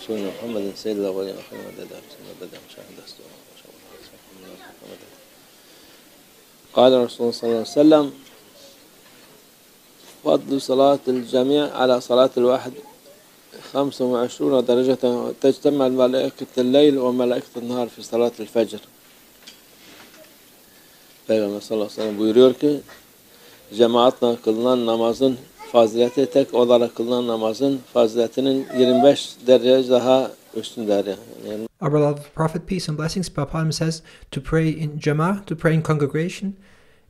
سيدنا محمد سيد الأولين والآخرين مدد مشاهد قال رسول الله صلى الله عليه وسلم فضل صلاة الجميع على صلاة الواحد 25 درجة تجتمع ملائكة الليل وملائكة النهار في صلاة الفجر. Peygamber sallallahu aleyhi ve sellem buyuruyor ki cemaatle kılınan namazın fazileti tek olarak kılınan namazın faziletinin 25 derece daha üstündedir. Yani Our beloved Prophet, peace and blessings be upon him, says to pray in Jama'ah, to pray in congregation,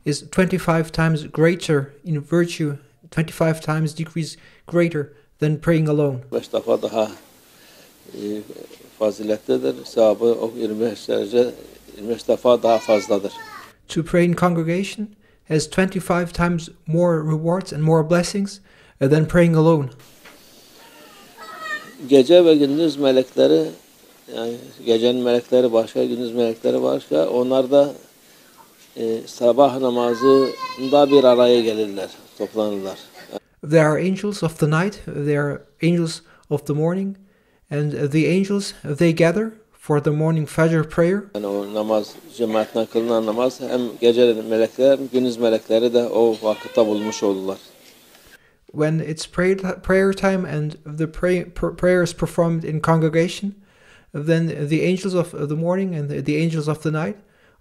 is 25 times greater in virtue, 25 times degrees greater than praying alone. 5 defa daha faziletlidir. Sevabı o 25 derece 25 defa daha fazladır. To pray in congregation has 25 times more rewards and more blessings than praying alone. Gece ve gündüz melekleri, yani gecenin melekleri başka, gündüz melekleri başka. Onlar da sabah namazında bir araya gelirler, toplanırlar. There are angels of the night, there are angels of the morning, and the angels, they gather for the morning Fajr prayer. Yani o namaz, cemaatle kılınan namaz hem gece melekler hem gündüz melekleri de o vakitte bulmuş olurlar. When it's prayer time and the prayer is performed in congregation, then the angels of the morning and the angels of the night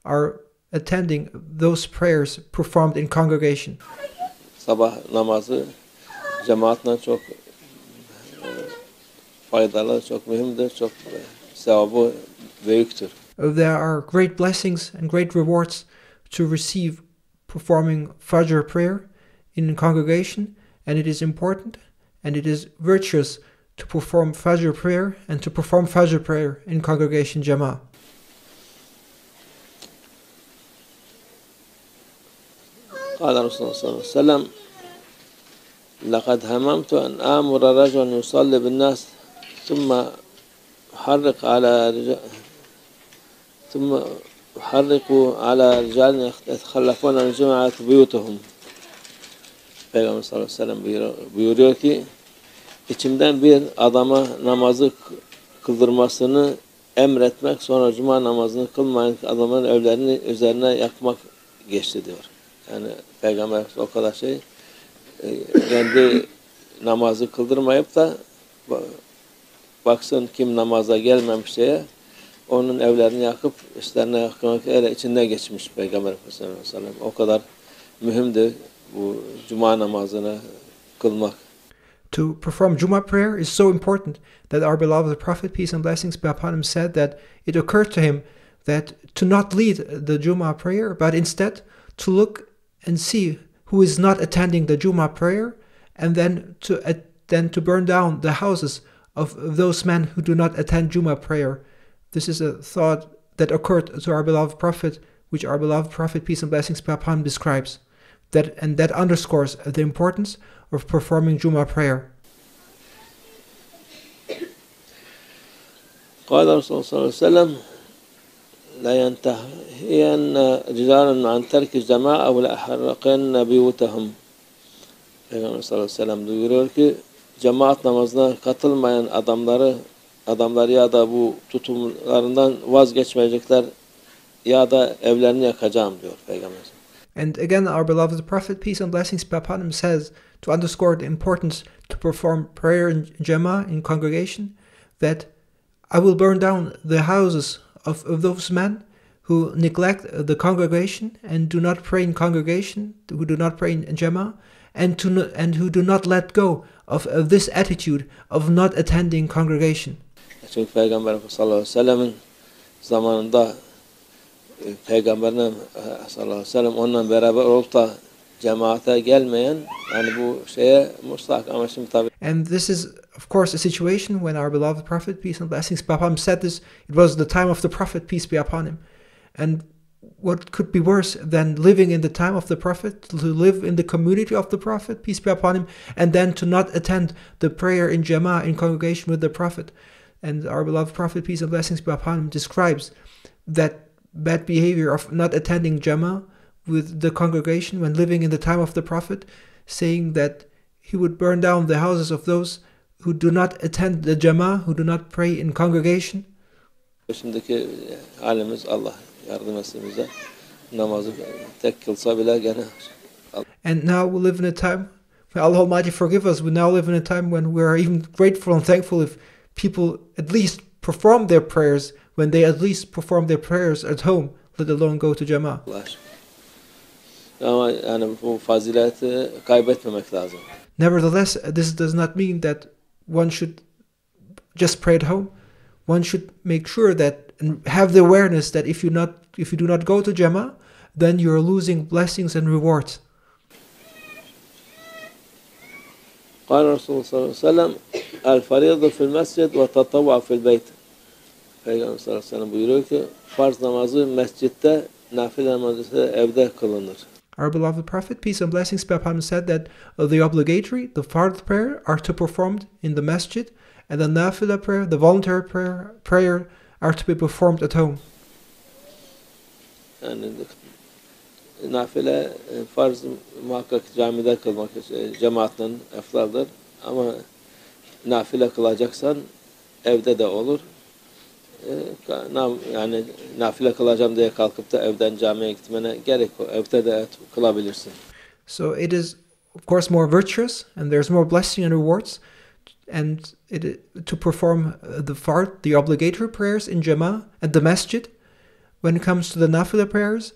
are attending those prayers performed in congregation. Sabah namazı cemaatle çok faydalı, çok mühimdir, çok sevabı büyüktür. There are great blessings and great rewards to receive performing Fajr prayer in congregation, and it is important and it is virtuous to perform Fajr prayer and to perform Fajr prayer in congregation Jama'ah. قال رسول الله صلى الله عليه وسلم لقد هممت أن آمر رجلا يصلي بالناس ثم أحرق على رجال يتخلفون عن جماعة بيوتهم. Peygamber sallallahu aleyhi ve sellem buyuruyor ki içimden bir adama namazı kıldırmasını emretmek, sonra cuma namazını kılmayan adamın evlerini üzerine yakmak geçti diyor. Yani Peygamber o kadar kendi namazı kıldırmayıp da baksın kim namaza gelmemiş diye onun evlerini yakıp üstlerine yakmak içinde geçmiş Peygamber sallallahu aleyhi ve sellem. O kadar mühimdi bu cuma namazını kılmak. To perform Jummah prayer is so important that our beloved Prophet, peace and blessings be upon him, said that it occurred to him that to not lead the Jummah prayer, but instead to look and see who is not attending the Jummah prayer, and then to burn down the houses of those men who do not attend Jummah prayer. This is a thought that occurred to our beloved Prophet, which our beloved Prophet, peace and blessings be upon him, describes. That underscores the importance of performing Jummah prayer. قال رسول الله صلى الله عليه وسلم لا ينتهين رجال عن ترك الجماعة أو لأحرقن بيوتهم. Peygamber sallallahu aleyhi ve sellem duyuruyor ki cemaat namazına katılmayan adamlar ya da bu tutumlarından vazgeçmeyecekler ya da evlerini yakacağım diyor Peygamber. And again, our beloved Prophet, peace and blessings be upon him, says, to underscore the importance to perform prayer in Jama'ah, in congregation, that I will burn down the houses of those men who neglect the congregation and do not pray in congregation, who do not pray in Jama'ah, and who do not let go of this attitude of not attending congregation. Çünkü Peygamber sallallahu aleyhi ve sellem'in zamanında Peygamberine sallallahu aleyhi ve sellem onunla beraber olup da cemaate gelmeyen, yani bu şeye mutlak ama şimdi tabii. And this is of course a situation when our beloved Prophet, peace and blessings be upon him, said this. It was the time of the Prophet, peace be upon him. And what could be worse than living in the time of the Prophet, to live in the community of the Prophet, peace be upon him, and then to not attend the prayer in Jama'ah, in congregation with the Prophet. And our beloved Prophet, peace and blessings be upon him, describes that bad behavior of not attending Jama'ah with the congregation when living in the time of the Prophet, saying that he would burn down the houses of those who do not attend the Jama'ah, who do not pray in congregation. Şimdiki halimiz Allah yardım etsin bize. Namazı tek kılsa bile gene. And now we live in a time, may Allah Almighty forgive us, we now live in a time when we are even grateful and thankful if people at least perform their prayers, when they at least perform their prayers at home, let alone go to Jama'ah. Ama yani bu fazileti kaybetmemek lazım. Nevertheless, this does not mean that one should just pray at home. One should make sure that and have the awareness that if you do not go to Jama'ah, then you are losing blessings and rewards. قال الرسول صلى الله عليه وسلم الفريضة في المسجد والتطوع في البيت. Peygamber sallallahu aleyhi ve sellem buyuruyor ki farz namazı mescitte, nafile namazı ise evde kılınır. Our beloved Prophet, peace and blessings be upon him, said that the obligatory, the fard prayer, are to be performed in the masjid, and the nafila prayer, the voluntary prayer are to be performed at home. Yani nafile farz muhakkak camide kılmak cemaatle eftaldır ama nafile kılacaksan evde de olur. Yani nafile kılacağım diye kalkıp da evden camiye gitmene gerek yok. Evde de kılabilirsin. So it is of course more virtuous and there's more blessing and rewards and to perform the fard, the obligatory prayers in Jama'ah at the masjid. When it comes to the nafila prayers,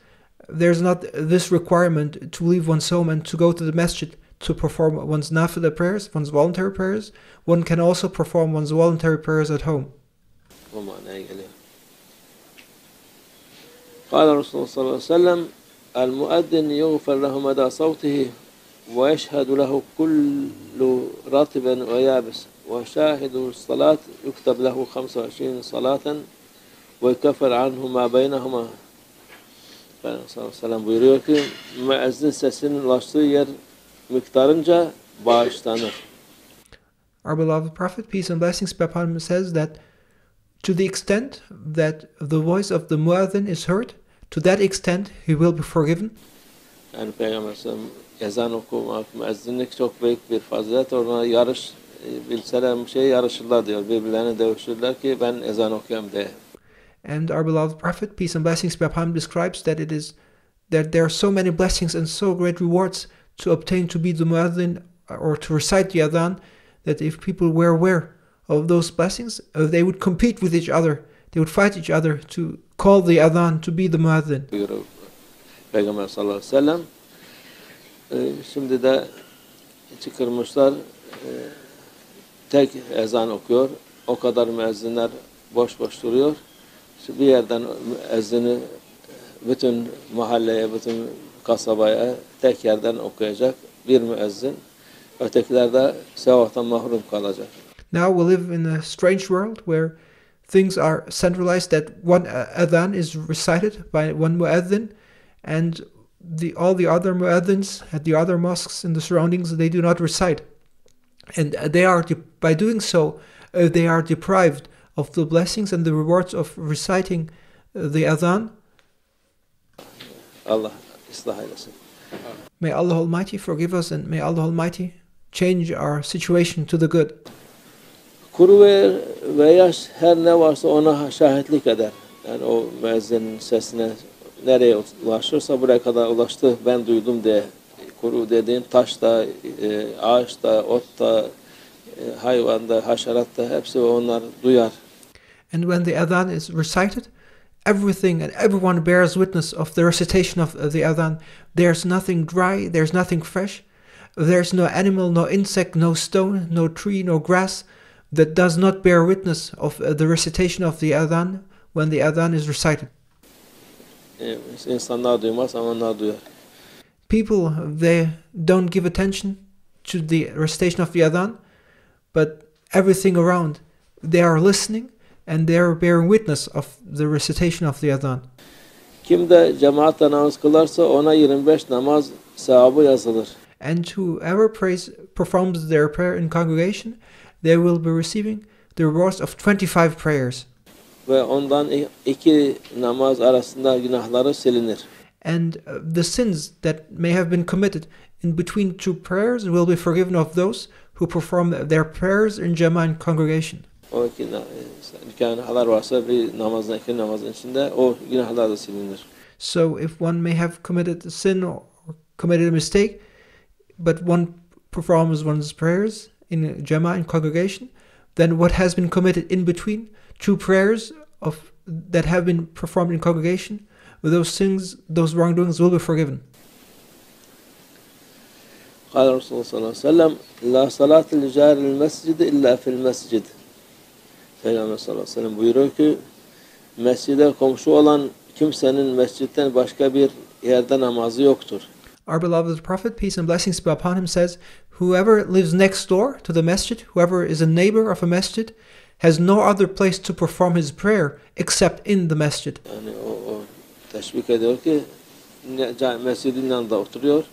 there's not this requirement to leave one's home and to go to the masjid to perform one's nafila prayers, one's voluntary prayers. One can also perform one's voluntary prayers at home. O manaya geliyor. قال رسول صلى الله عليه وسلم المؤذن يغفر له مدى صوته ويشهد له كل رطب ويابس وشاهد الصلاة يكتب له 25 صلاة ويكفر عنه ما بينهما. Peygamber sallallahu aleyhi ve sellem buyuruyor ki müezzin sesinin ulaştığı yer miktarınca bağışlanır. Our beloved Prophet, peace and blessings be upon him, says that to the extent that the voice of the muezzin is heard, to that extent he will be forgiven. Yani Peygamber sallallahu aleyhi ve sellem ezan okumak, müezzinlik çok büyük bir fazilet. Ona bilseler yarışırlar diyor. Birbirlerine dövüşürler ki ben ezan okuyayım diye. And our beloved Prophet, peace and blessings be upon him, describes that there are so many blessings and so great rewards to obtain to be the muezzin or to recite the adhan, that if people were aware of those blessings, they would compete with each other. They would fight each other to call the adhan to be the muezzin. Peygamber sallallahu aleyhi ve sellem şimdi de çıkırmışlar tek ezan okuyor. O kadar müezzinler boş boş duruyor. Bir yerden müezzini bütün mahalleye, bütün kasabaya tek yerden okuyacak bir müezzin. Ötekiler de sevaptan mahrum kalacak. Now we live in a strange world where things are centralized, that one adhan is recited by one muezzin, and all the other muezzins at the other mosques in the surroundings, they do not recite. And they are, by doing so, they are deprived of the blessings and the rewards of reciting the adhan. Allah ıslah eylesin. May Allah Almighty forgive us, and may Allah Almighty change our situation to the good. Kuru ve yaş her ne varsa ona şahitlik eder. Yani o müezzinin sesine nereye ulaşırsa buraya kadar ulaştı, ben duydum diye. Kuru dediğin taş da, ağaç da, ot da, hayvan da, haşerat da hepsi onlar duyar. And when the adhan is recited, everything and everyone bears witness of the recitation of the adhan. There's nothing dry, there's nothing fresh. There's no animal, no insect, no stone, no tree, no grass that does not bear witness of the recitation of the adhan when the adhan is recited. İnsanlar duymaz ama onlar duyar. People, they don't give attention to the recitation of the adhan, but everything around, they are listening and they are bearing witness of the recitation of the adhan. Kim de cemaatle namaz kılarsa ona 25 namaz sevabı yazılır. And whoever performs their prayer in congregation, they will be receiving the rewards of 25 prayers. Ve ondan 2 namaz arasında günahları silinir. And the sins that may have been committed in between 2 prayers will be forgiven of those who perform their prayers in Jama'ah in congregation. O günahlar varsa bir namazın, iki namazın içinde o günahlar da silinir. So if one may have committed a sin or committed a mistake, but one performs one's prayers in Jama'ah in congregation, then what has been committed in between two prayers that have been performed in congregation, those sins, those wrongdoings will be forgiven. قال Resulullah sallallahu aleyhi ve sellem La salate li caril mescidi illa fil mescid. Peygamber sallallahu aleyhi ve sellem buyuruyor ki mescide komşu olan kimsenin mescitten başka bir yerde namazı yoktur. Our beloved Prophet, peace and blessings be upon him, says, whoever lives next door to the masjid, whoever is a neighbor of a masjid, has no other place to perform his prayer except in the masjid. Yani o teşvik ediyor ki mescidin yanında oturuyor,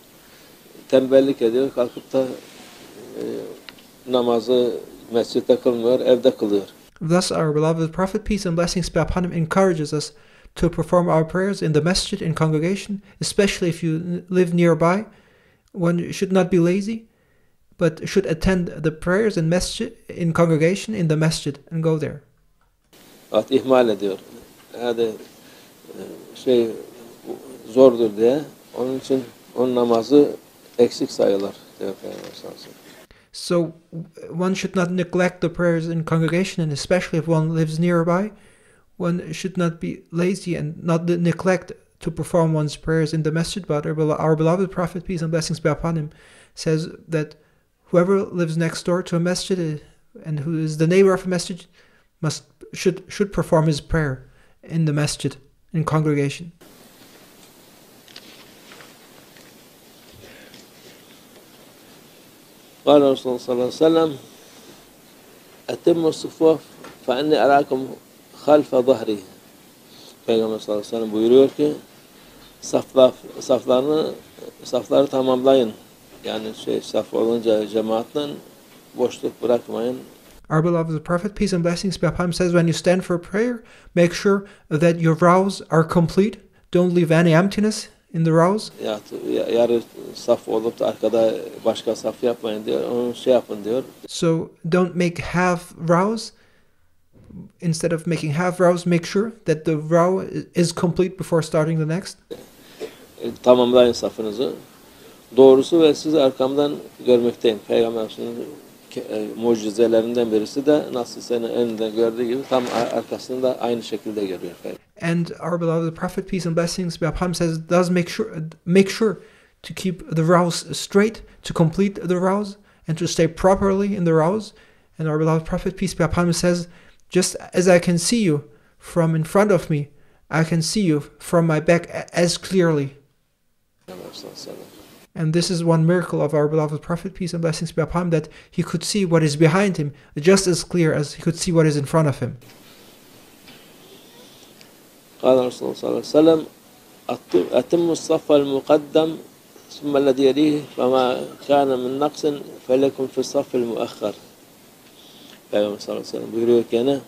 tembellik ediyor, kalkıp da namazı mescitte kılmıyor, evde kılıyor. Thus our beloved Prophet, peace and blessings be upon him, encourages us to perform our prayers in the masjid, in congregation, especially if you live nearby. One should not be lazy, but should attend the prayers in masjid, in congregation, in the masjid, and go there. At ihmal ediyor. Hadi zordur diye. Onun için onun namazı eksik sayılır diyor Peygamber sallallahu aleyhi ve sellem. So one should not neglect the prayers in congregation, and especially if one lives nearby, one should not be lazy and not neglect to perform one's prayers in the masjid. But our beloved Prophet, peace and blessings be upon him, says that whoever lives next door to a masjid and who is the neighbor of a masjid should perform his prayer in the masjid, in congregation. قال رسول الله صلى الله عليه وسلم أتم الصفوف فإني أراكم خلف ظهري. Peygamber sallallahu aleyhi ve sellem buyuruyor ki safları tamamlayın. Yani saf olunca cemaatle boşluk bırakmayın. Our beloved Prophet, peace and blessings be upon him, says when you stand for prayer, make sure that your rows are complete. Don't leave any emptiness in the rows. Yarı saf olup da arkada başka saf yapmayın diyor. Onu yapın diyor. So don't make half rows. Instead of making half rows, make sure that the row is complete before starting the next. Tamamlayın safınızı. Doğrusu ve sizi arkamdan görmekteyim. Peygamberimizin mucizelerinden birisi de nasıl seni önünden gördüğü gibi tam arkasını da aynı şekilde görüyor. And our beloved Prophet, peace and blessings be upon him, says, does make sure to keep the rows straight, to complete the rows, and to stay properly in the rows. And our beloved Prophet, peace be upon him, says, just as I can see you from in front of me, I can see you from my back as clearly. And this is one miracle of our beloved Prophet, peace and blessings be upon him, that he could see what is behind him just as clear as he could see what is in front of him. قال رسول الله صلى الله عليه وسلم أتم الصف المقدم ثم الذي يليه فما كان من نقص فليكن في الصف المؤخر. Peygamber sallallahu aleyhi ve sellem buyuruyor ki yani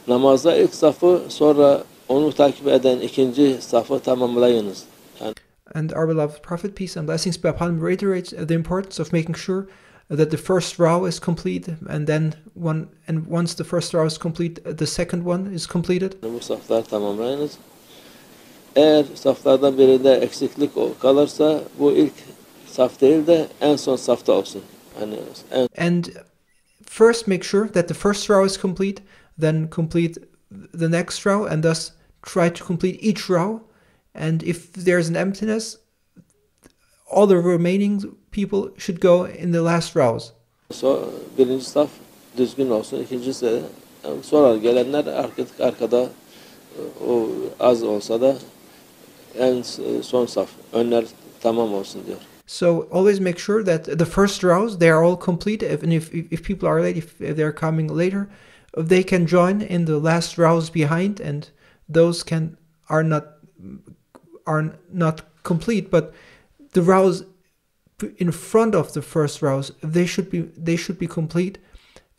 namazda ilk safı sonra onu takip eden ikinci safı tamamlayınız. And our beloved Prophet, peace and blessings be upon him, reiterates the importance of making sure that the first row is complete, and then once the first row is complete, the second one is completed. Bu safları tamamlayınız. Eğer saflardan birinde eksiklik kalırsa bu ilk saf değil de en son safta olsun. And first make sure that the first row is complete, then complete the next row, and thus try to complete each row. And if there's an emptiness, all the remaining people should go in the last rows. So birinci saf düzgün olsun, ikincisi de sonra gelenler arkada o az olsa da en son saf, önler tamam olsun diyor. So always make sure that the first rows, they are all complete. If people are late, if they're coming later, they can join in the last rows behind, and those are not complete, but the rows in front of the first rows, they should be complete,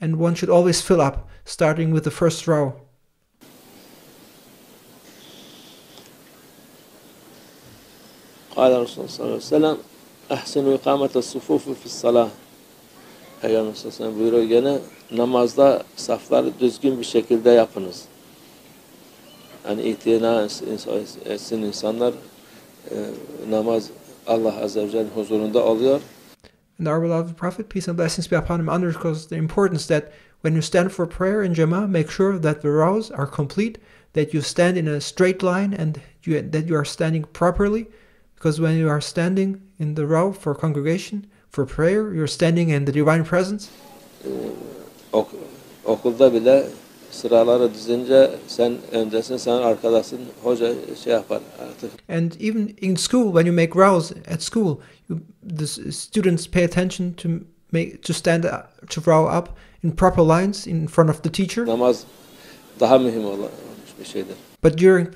and one should always fill up, starting with the first row. قال رسول الله صلى الله عليه وسلم أحسنوا إقامة الصفوف في الصلاة Peygamber sallallahu aleyhi ve sellem buyuruyor gene namazda safları düzgün bir şekilde yapınız. Yani itina etsin insanlar namaz Allah Azze ve Celle'nin huzurunda oluyor. And our beloved Prophet, peace and blessings be upon him, underscores the importance that when you stand for prayer in Jama'ah, make sure that the rows are complete, that you stand in a straight line, and that you are standing properly. Because when you are standing in the row for congregation, for prayer, you're standing in the divine presence. Okulda bile sıraları dizince sen öndesin, sen arkadasın, hoca şey yapar artık. And even in school, when you make rows at school, the students pay attention to stand to row up in proper lines in front of the teacher. Namaz daha mühim olmuş bir şeydir. But during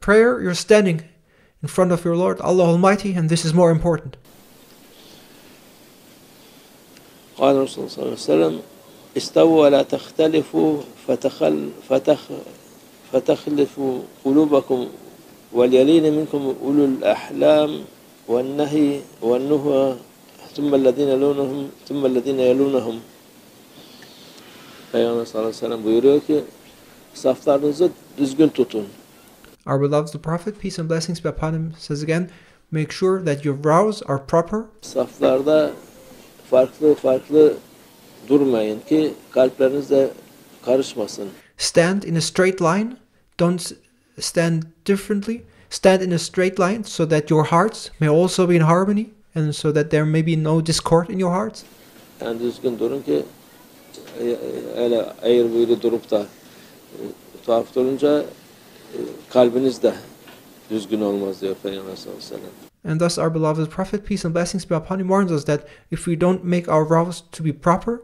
prayer, you're standing in front of your Lord, Allah Almighty, and this is more important. قال الرسول صلى الله عليه وسلم استووا ولا تختلفوا فتخلفوا قلوبكم وليلين منكم أولو الأحلام والنهي والنهى ثم الذين يلونهم. Peygamber sallallahu aleyhi ve sellem buyuruyor ki saflarınızı düzgün tutun. Our beloved the Prophet, peace and blessings be upon him, says again, make sure that your rows are proper. Saflarda farklı durmayın ki kalpleriniz de karışmasın. Stand in a straight line. Don't stand differently. Stand in a straight line so that your hearts may also be in harmony and so that there may be no discord in your hearts. Yani düzgün durun ki öyle eğri büğrü durup da tuhaf durunca kalbiniz de düzgün olmaz diyor Peygamber sallallahu aleyhi ve sellem. And thus our beloved Prophet, peace and blessings be upon him, warns us that if we don't make our rows to be proper,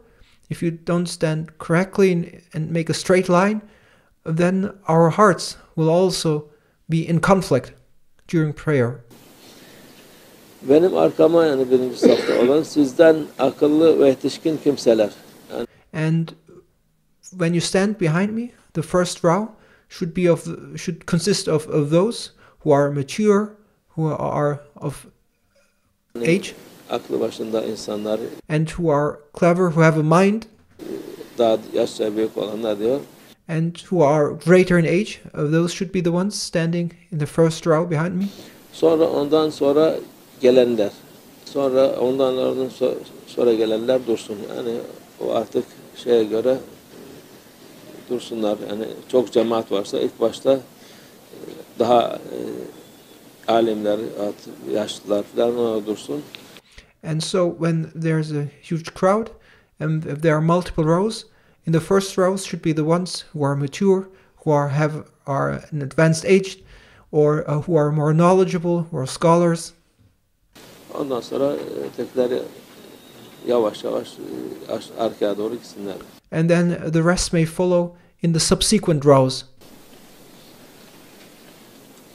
if you don't stand correctly and make a straight line, then our hearts will also be in conflict during prayer. Benim arkama yani birinci safta olan sizden akıllı ve yetişkin kimseler. Yani, and when you stand behind me, the first row should consist of those who are mature, who are of age, aklı başında insanlar, and who are clever, who have a mind, daha yaşça büyük olanlar diyor. and who are greater in age. Those should be the ones standing in the first row behind me. Ondan sonra gelenler. Ondan sonra gelenler dursun. Yani o artık şeye göre dursunlar. Yani çok cemaat varsa ilk başta daha alimler, yaşlılar falan ona dursun. And so when there's a huge crowd and if there are multiple rows, in the first rows should be the ones who are mature, who are an advanced age, or who are more knowledgeable, who are scholars. Ondan sonra tekrar yavaş arkaya doğru gitsinler. And then the rest may follow in the subsequent rows.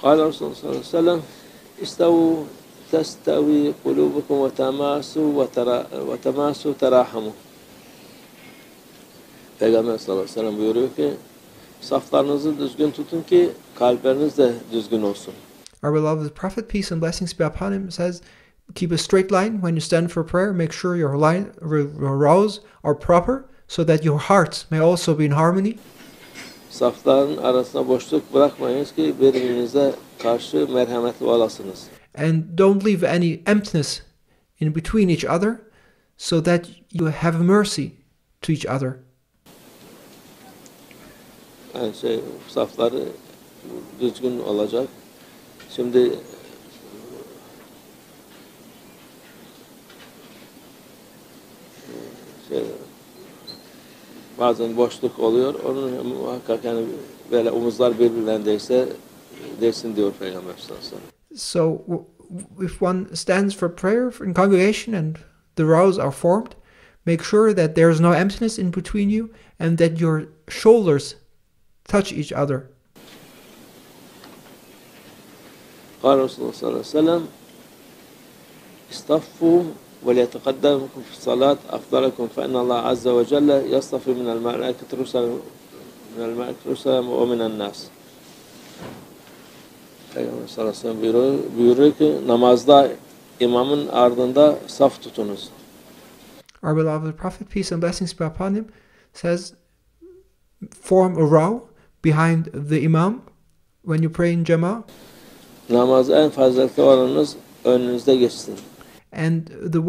قال الرسول صلى الله عليه وسلم استووا تستوي قلوبكم وتماسوا تراحموا. Peygamber sallallahu aleyhi ve sellem buyuruyor ki saflarınızı düzgün tutun ki kalpleriniz de düzgün olsun. Our beloved Prophet, peace and blessings be upon him, says, keep a straight line when you stand for prayer. Make sure your rows are proper so that your hearts may also be in harmony. Safların arasına boşluk bırakmayınız ki birbirinize karşı merhametli olasınız. And don't leave any emptiness in between each other so that you have mercy to each other. Yani safları düzgün olacak. Şimdi bazen boşluk oluyor. Onun muhakkak yani böyle omuzlar birbirine değsin diyor Peygamber sallallahu aleyhi ve sellem. So if one stands for prayer in congregation and the rows are formed, make sure that there is no emptiness in between you and that your shoulders touch each other. قال رسول الله صلى الله عليه وسلم استفوا وليتقدمكم في الصلاة أفضلكم فإن الله عز وجل يصطفي من الملائكة رسلا ومن الناس. Peygamber sallallahu aleyhi ve sellem buyuruyor ki namazda imamın ardında saf tutunuz. Our beloved Prophet, peace and blessings be upon him, says, form a row behind the Imam when you pray in Jama'ah. Namaz en faziletli olanınız önünüzde geçsin. And the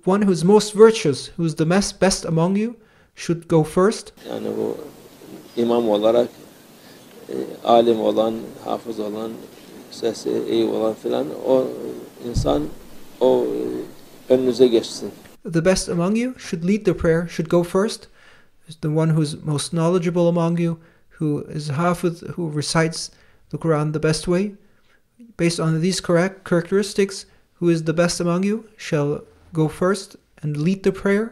one who's most virtuous, who's the best among you, should go first. Yani bu imam olarak alim olan, hafız olan, sesi iyi olan filan o insan o önünüze geçsin. The best among you should lead the prayer, should go first. The one who's most knowledgeable among you, who is hafiz, who recites the Quran the best way. Based on these correct characteristics, who is the best among you shall go first and lead the prayer.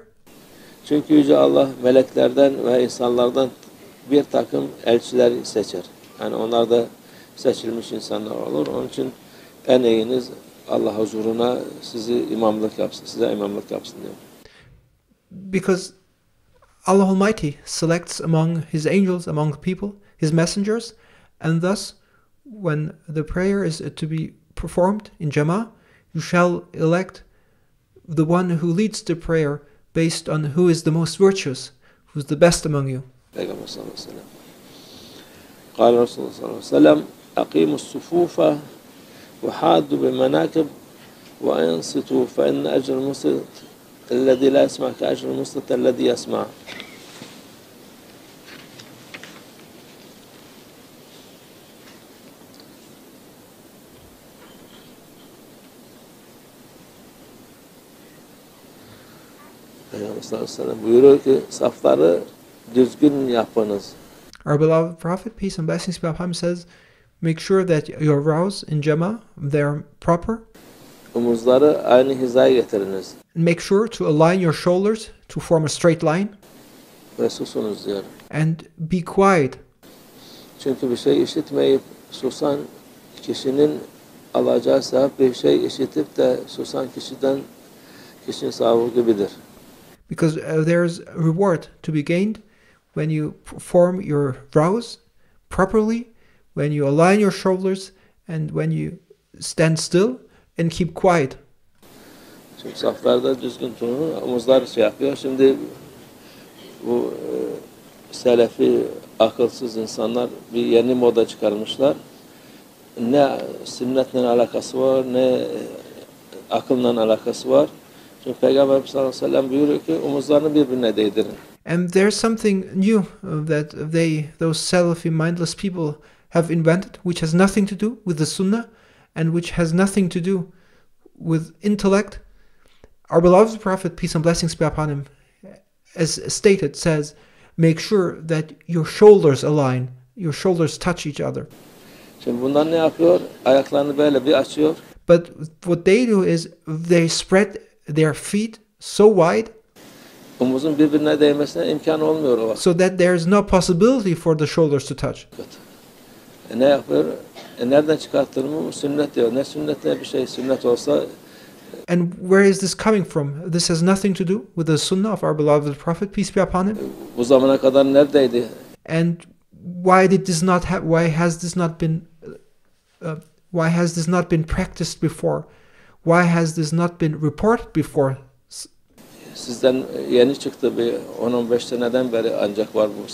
Çünkü Yüce Allah meleklerden ve insanlardan bir takım elçiler seçer. Yani onlar da seçilmiş insanlar olur. Onun için en iyiniz Allah huzuruna size imamlık yapsın diyor. Because Allah Almighty selects among His angels, among the people, His messengers, and thus, when the prayer is to be performed in Jama'ah, you shall elect the one who leads the prayer based on who is the most virtuous, who's the best among you. Peygamber sallallahu aleyhi ve sellem. قال Resulullah sallallahu aleyhi ve sellem أقيموا الصفوف وحادوا بالمناكب وأنصتوا فإن أجر المصلت الذي لا يسمع كأجر المصلت الذي يسمع. Peygamber sallallahu aleyhi ve sellem buyuruyor ki safları düzgün yapınız. Our beloved Prophet, peace and blessings be upon him, says, make sure that your rows in Jama'ah, they're proper. Omuzları aynı hizaya getiriniz. And make sure to align your shoulders to form a straight line. Ve susunuz diyor. And be quiet. Çünkü bir şey işitmeyip susan kişinin alacağı sevap bir şey işitip de susan kişinin sevabı gibidir. Because there's a reward to be gained when you form your brows properly, when you align your shoulders, and when you stand still and keep quiet. Çünkü saflarda düzgün durun, omuzlar şey yapıyor. Şimdi bu selefi akılsız insanlar bir yeni moda çıkarmışlar. Ne sünnetle alakası var, ne akılla alakası var. Çünkü Peygamber sallallahu aleyhi ve sellem buyuruyor ki omuzlarını birbirine değdirin. And there's something new that those Salafi mindless people have invented, which has nothing to do with the Sunnah and which has nothing to do with intellect. Our beloved Prophet, peace and blessings be upon him, as stated, says, make sure that your shoulders align, your shoulders touch each other. Şimdi bunlar ne yapıyor? Ayaklarını böyle bir açıyor. But what they do is they spread their feet so wide Omuzun birbirine değmesine imkan olmuyor o vakit. so that there's no possibility for the shoulders to touch. Ne yapıyor? Nereden çıkarttın mı? Sünnet diyor. Ne sünnet ne bir şey. Sünnet olsa. And where is this coming from? This has nothing to do with the Sunnah of our beloved Prophet, peace be upon him. Bu zamana kadar neredeydi? And why has this not been practiced before? Why has this not been reported before? Sizden yeni çıktı bir 10-15 seneden beri ancak var bu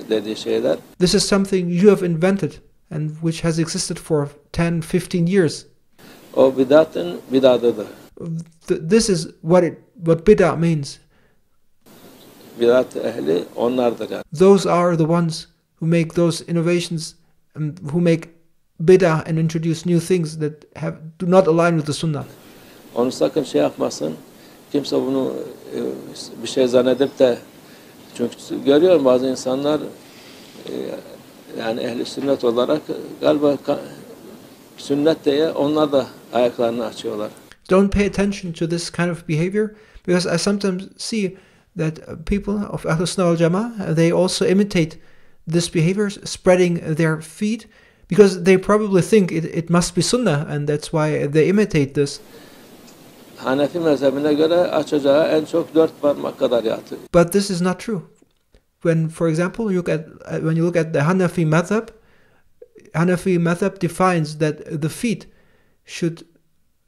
dediği şeyler. This is something you have invented and which has existed for 10-15 years. O bidatın bidatıdır. This is what bid'ah means. Bidat ehli onlardır yani. Those are the ones who make those innovations and who make bid'ah and introduce new things that do not align with the Sunnah. Onu sakın şey yapmasın. Kimse bunu bir şey zannedip de çünkü görüyorum bazı insanlar yani ehli sünnet olarak galiba sünnet diye onlar da ayaklarını açıyorlar. Don't pay attention to this kind of behavior because I sometimes see that people of Ahl Sunnah wal Jama'ah, they also imitate this behavior, spreading their feet because they probably think it must be Sunnah and that's why they imitate this. Hanefi mezhebine göre açacağı en çok 4 parmak kadar yatı. But this is not true. When, for example, when you look at the Hanafi madhab defines that the feet should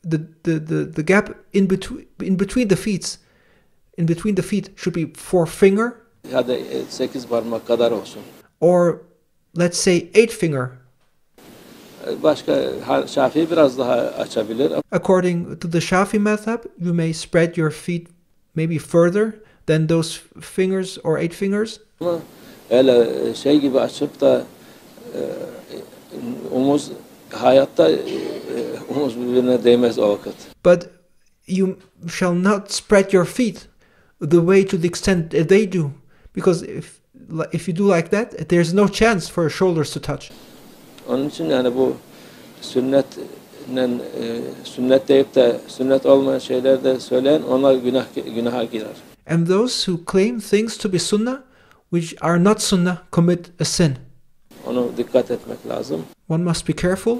the gap in between the feet in between the feet should be 4 finger, Hadi 8 parmak kadar olsun. or let's say 8 finger. Başka Şafii biraz daha açabilir According to the Shafi madhab, you may spread your feet maybe further than those fingers or 8 fingers. ama öyle şey gibi açıp da omuz hayatta omuz birbirine değmez o vakit. But you shall not spread your feet the way to the extent that they do, because if you do like that, there's no chance for your shoulders to touch. Onun için yani bu sünnet deyip de sünnet olmayan şeyler de söyleyen onlar günaha girer. And those who claim things to be sunnah which are not sunnah commit a sin. Onu dikkat etmek lazım. One must be careful.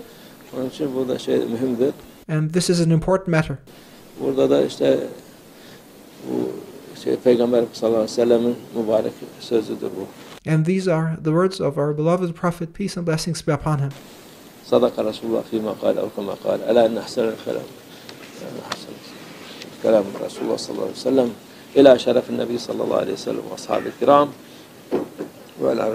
Onun için burada mühimdir. And this is an important matter. Burada da işte bu Peygamber sallallahu aleyhi ve sellem'in mübarek sözüdür bu. And these are the words of our beloved Prophet, peace and blessings be upon him. Sadaka Resulullah fîmâ kâle ev kemâ kâle. Elâ enne ahsenel kelam Resulullah sallallahu aleyhi ve sellem ilâ şerefin nebi sallallahu aleyhi ve sellem ve ashâb-ı kiram ve ilâ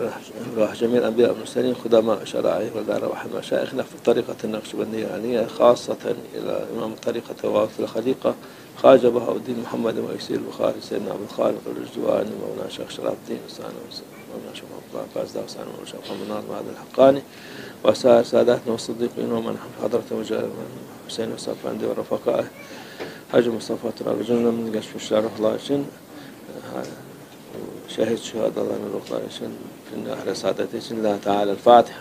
râh cemîl enbiyâ ve murselîn kudamâ şerâ'i ve gâre ve meşâihna fi tarîkatin nakşibendiyyaniyye khâsaten ilâ imâm tarîkati vâfil halîka Khaca Bahauddin Muhammed ve Eksil Bukhari Seyyidina Abdül Khalik el-Rüzduvani Mevlana Şeyh Şerafdin Mevlana Şeyh Abdüllah Gazdağ Sani Mevlana Şeyh Hamdunaz Mahadil Hakkani ve sâir sâdatna ve sıddıkîn ve men hadrate mücahid Hüseyin ve Safandi ve Rafakâih Hacı Mustafa Tural cümlemin geçmişler ruhlar için şehit şühadaların ruhları için ahire saadeti için Allah Teala el-Fatiha.